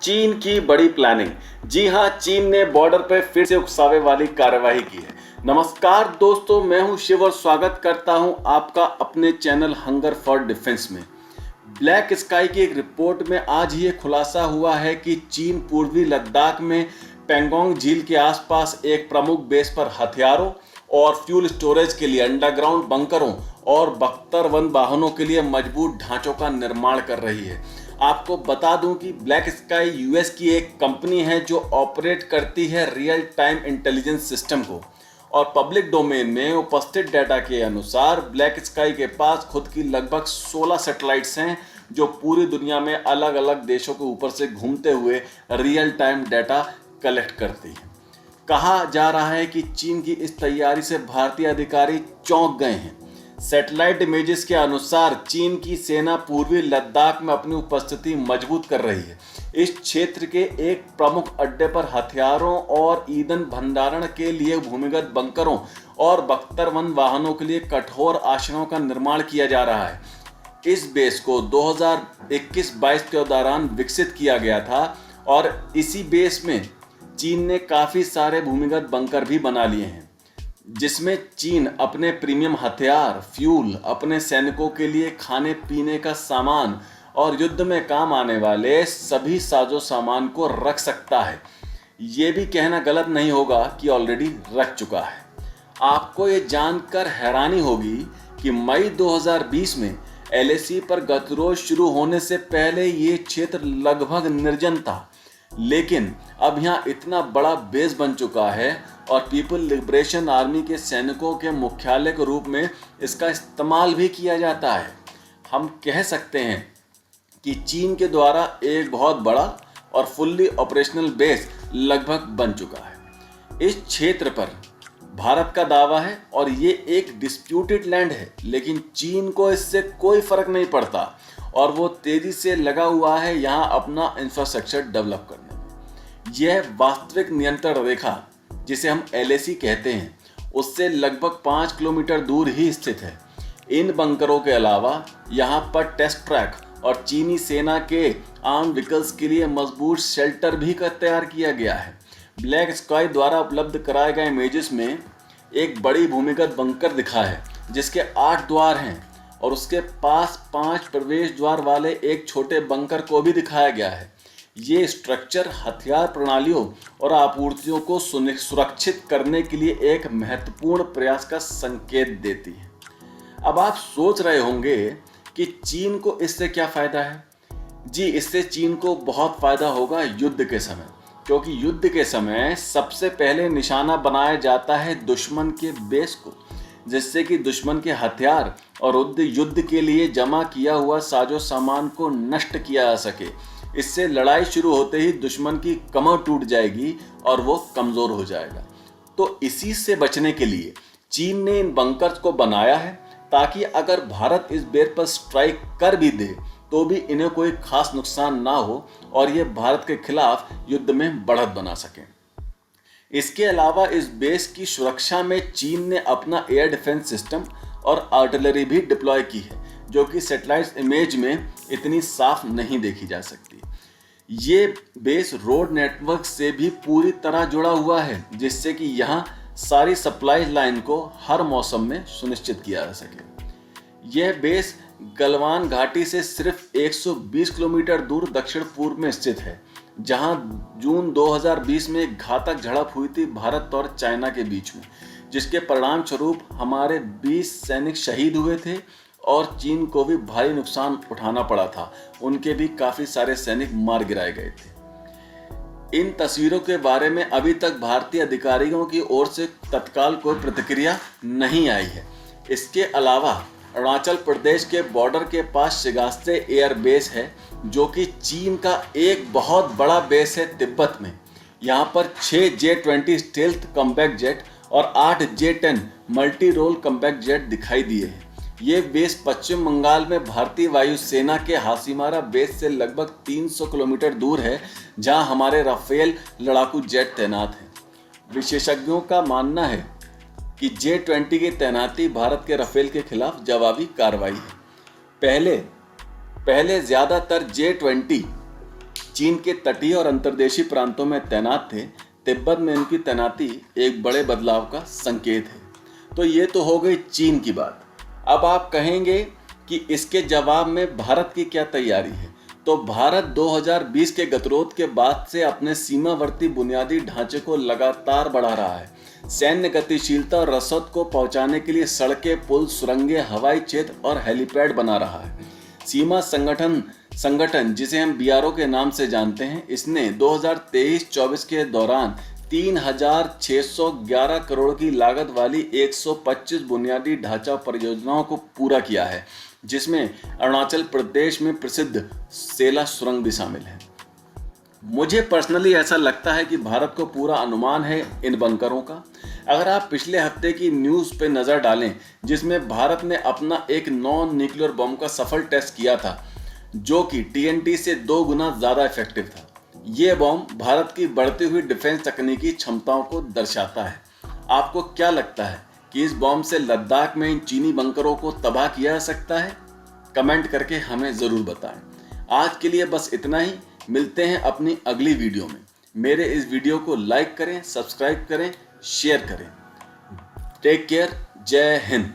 चीन की बड़ी प्लानिंग। जी हां, चीन ने बॉर्डर पर फिर से उकसावे वाली कार्रवाई की है। नमस्कार दोस्तों, मैं हूं शिव और स्वागत करता हूं आपका अपने चैनल हंगर फॉर डिफेंस में। ब्लैक स्काई की एक रिपोर्ट में आज ये खुलासा हुआ है कि चीन पूर्वी लद्दाख में पेंगोंग झील के आसपास एक प्रमुख बेस पर हथियारों और फ्यूल स्टोरेज के लिए अंडरग्राउंड बंकरों और बख्तरबंद वाहनों के लिए मजबूत ढांचों का निर्माण कर रही है। आपको बता दूं कि ब्लैक स्काई यूएस की एक कंपनी है जो ऑपरेट करती है रियल टाइम इंटेलिजेंस सिस्टम को, और पब्लिक डोमेन में उपस्थित डाटा के अनुसार ब्लैक स्काई के पास खुद की लगभग 16 सैटेलाइट्स हैं जो पूरी दुनिया में अलग अलग देशों के ऊपर से घूमते हुए रियल टाइम डाटा कलेक्ट करती है। कहा जा रहा है कि चीन की इस तैयारी से भारतीय अधिकारी चौंक गए हैं। सैटेलाइट इमेजेस के अनुसार चीन की सेना पूर्वी लद्दाख में अपनी उपस्थिति मजबूत कर रही है। इस क्षेत्र के एक प्रमुख अड्डे पर हथियारों और ईंधन भंडारण के लिए भूमिगत बंकरों और बख्तरबंद वाहनों के लिए कठोर आश्रयों का निर्माण किया जा रहा है। इस बेस को 2021-22 के दौरान विकसित किया गया था और इसी बेस में चीन ने काफ़ी सारे भूमिगत बंकर भी बना लिए हैं, जिसमें चीन अपने प्रीमियम हथियार, फ्यूल, अपने सैनिकों के लिए खाने पीने का सामान और युद्ध में काम आने वाले सभी साजो सामान को रख सकता है। ये भी कहना गलत नहीं होगा कि ऑलरेडी रख चुका है। आपको ये जानकर हैरानी होगी कि मई 2020 में एलएसी पर गतिरोध शुरू होने से पहले ये क्षेत्र लगभग निर्जन था, लेकिन अब यहाँ इतना बड़ा बेस बन चुका है और पीपल लिबरेशन आर्मी के सैनिकों के मुख्यालय के रूप में इसका इस्तेमाल भी किया जाता है। हम कह सकते हैं कि चीन के द्वारा एक बहुत बड़ा और फुल्ली ऑपरेशनल बेस लगभग बन चुका है। इस क्षेत्र पर भारत का दावा है और ये एक डिस्प्यूटेड लैंड है, लेकिन चीन को इससे कोई फर्क नहीं पड़ता और वो तेजी से लगा हुआ है यहाँ अपना इंफ्रास्ट्रक्चर डेवलप करने में। यह वास्तविक नियंत्रण रेखा, जिसे हम एलएसी कहते हैं, उससे लगभग 5 किलोमीटर दूर ही स्थित है। इन बंकरों के अलावा यहाँ पर टेस्ट ट्रैक और चीनी सेना के आर्म व्हीकल्स के लिए मजबूत शेल्टर भी तैयार किया गया है। ब्लैक स्काई द्वारा उपलब्ध कराए गए इमेजेस में एक बड़ी भूमिगत बंकर दिखा है जिसके 8 द्वार हैं और उसके पास 5 प्रवेश द्वार वाले एक छोटे बंकर को भी दिखाया गया है। ये स्ट्रक्चर हथियार प्रणालियों और आपूर्तियों को सुरक्षित करने के लिए एक महत्वपूर्ण प्रयास का संकेत देती है। अब आप सोच रहे होंगे कि चीन को इससे क्या फायदा है? जी, इससे चीन को बहुत फायदा होगा युद्ध के समय, क्योंकि युद्ध के समय सबसे पहले निशाना बनाया जाता है दुश्मन के बेस को, जिससे कि दुश्मन के हथियार और युद्ध के लिए जमा किया हुआ साजो सामान को नष्ट किया जा सके। इससे लड़ाई शुरू होते ही दुश्मन की कमर टूट जाएगी और वो कमज़ोर हो जाएगा। तो इसी से बचने के लिए चीन ने इन बंकर्स को बनाया है ताकि अगर भारत इस बेस पर स्ट्राइक कर भी दे तो भी इन्हें कोई खास नुकसान ना हो और ये भारत के खिलाफ युद्ध में बढ़त बना सकें। इसके अलावा इस बेस की सुरक्षा में चीन ने अपना एयर डिफेंस सिस्टम और आर्टिलरी भी डिप्लॉय की है, जो कि सैटेलाइट इमेज में इतनी साफ नहीं देखी जा सकती। ये बेस रोड नेटवर्क से भी पूरी तरह जुड़ा हुआ है, जिससे कि यहाँ सारी सप्लाई लाइन को हर मौसम में सुनिश्चित किया जा सके। यह बेस गलवान घाटी से सिर्फ 120 किलोमीटर दूर दक्षिण पूर्व में स्थित है, जहां जून 2020 में एक घातक झड़प हुई थी भारत और चाइना के बीच में, जिसके परिणाम स्वरूप हमारे 20 सैनिक शहीद हुए थे और चीन को भी भारी नुकसान उठाना पड़ा था। उनके भी काफ़ी सारे सैनिक मार गिराए गए थे। इन तस्वीरों के बारे में अभी तक भारतीय अधिकारियों की ओर से तत्काल कोई प्रतिक्रिया नहीं आई है। इसके अलावा अरुणाचल प्रदेश के बॉर्डर के पास शिगास्ते एयर बेस है, जो कि चीन का एक बहुत बड़ा बेस है तिब्बत में। यहाँ पर 6 J-20 स्टेल्थ कॉम्बैट जेट और 8 J-10 multi role combat jet दिखाई दिए हैं। ये बेस पश्चिम बंगाल में भारतीय वायुसेना के हासीमारा बेस से लगभग 300 किलोमीटर दूर है, जहाँ हमारे राफेल लड़ाकू जेट तैनात हैं। विशेषज्ञों का मानना है कि J-20 की तैनाती भारत के राफेल के खिलाफ जवाबी कार्रवाई है। पहले ज़्यादातर J-20 चीन के तटीय और अंतर्देशीय प्रांतों में तैनात थे। तिब्बत में इनकी तैनाती एक बड़े बदलाव का संकेत है। तो ये तो हो गई चीन की बात। अब आप कहेंगे कि इसके जवाब में भारत की क्या तैयारी है। तो भारत 2020 के गतिरोध के बाद से अपने सीमावर्ती बुनियादी ढांचे को लगातार बढ़ा रहा है। सैन्य गतिशीलता और रसद को पहुंचाने के लिए सड़कें, पुल, सुरंगें, हवाई क्षेत्र और हेलीपैड बना रहा है। सीमा संगठन जिसे हम बीआरओ के नाम से जानते हैं, इसने 2023-24 के दौरान 3,611 करोड़ की लागत वाली 125 बुनियादी ढांचा परियोजनाओं को पूरा किया है, जिसमें अरुणाचल प्रदेश में प्रसिद्ध सेला सुरंग भी शामिल है। मुझे पर्सनली ऐसा लगता है कि भारत को पूरा अनुमान है इन बंकरों का। अगर आप पिछले हफ्ते की न्यूज़ पे नज़र डालें, जिसमें भारत ने अपना एक नॉन न्यूक्लियर बम का सफल टेस्ट किया था, जो कि TNT से 2 गुना ज़्यादा इफेक्टिव था। ये बम भारत की बढ़ती हुई डिफेंस तकनीकी क्षमताओं को दर्शाता है। आपको क्या लगता है कि इस बम से लद्दाख में इन चीनी बंकरों को तबाह किया जा सकता है? कमेंट करके हमें ज़रूर बताएं। आज के लिए बस इतना ही। मिलते हैं अपनी अगली वीडियो में। मेरे इस वीडियो को लाइक करें, सब्सक्राइब करें, शेयर करें। Take care. जय हिंद।